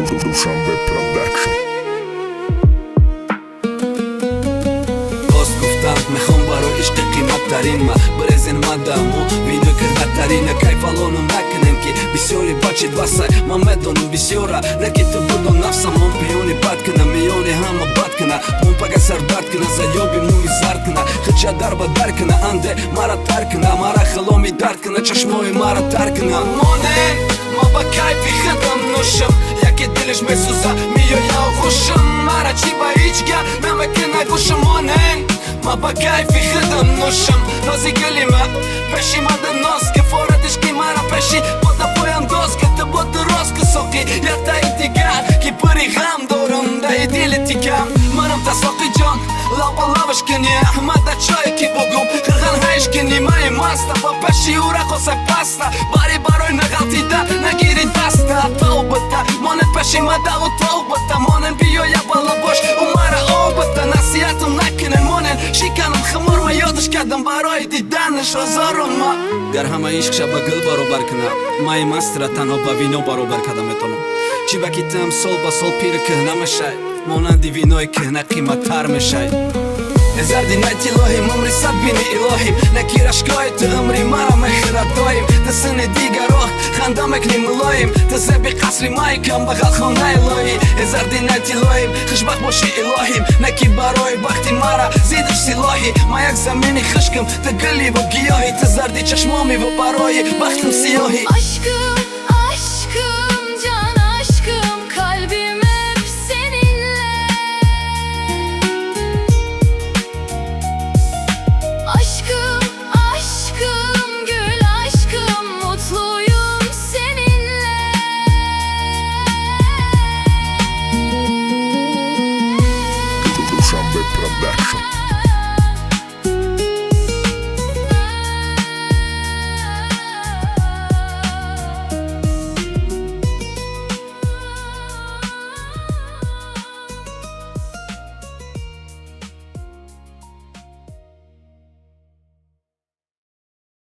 Dushanbe Production. باز گفتم میخوام برای عشق قیمت ترین ما برزین مدامو ویدیو کرده ترین کیف الانو نکنیم که بسیاری بچید واسه ما میدونم بسیارا نکی تو بودم نفسم هم بیونی بد کنم میونی همه بد کنه اون پگه سر درد کنه زیابی موی زرد کنه خچه در با در کنه انده مرا تر کنه مرا خلامی درد کنه چشمای مرا تر کنه مانه ما با کیفی خدم نوشم یکی دلش میسوزه میویا خوشم مرا چی با هیچ گه نمکنه گوشم مانه ما با کیفی خدم نوشم نازی گلیمه پشی مده ناز که فارتش که مرا پشی بادا پایم داز که تو بادا راست که ساقی یک تایی دیگر که پری غم دارم دایی دیل تیکم منم تا ساقی جان لابا لابش کنی احمد چای که بگم خرغن هایش کنی مای ماستا با پشی او را خوصه پاستا باری برای نغلطی ده نگیری دستا توبتا مانه پشی مده و توبتا مانه بیو یا بالا باش و مرا آبتا نصیحتم نکنه مانه شکنم خمار و یادش کردم برای دیدنش هزارم ما در همه عشق شب گل برابر کنم مای مست را تنها با وینو برابر کردم میتونم چی بکیتم سال با سال پیر که نمیشه مانندی وینوی که نقیمت تر میشه هزار دینایت الهیم عمری صد بینی الهیم نکیر اشکای تو عمری مرا مخیرت دایم تسن دیگر راه خنده مکنی ملایم تزبی قصری مای کم بغل خانه الهی هزار دینایت الهیم خشبخ باشی الهیم نکی برای وقتی مرا زیدش سلاحی ما یک زمینی خشکم تگلی و گیاهی تزردی چشمامی و برای بختم سیاهی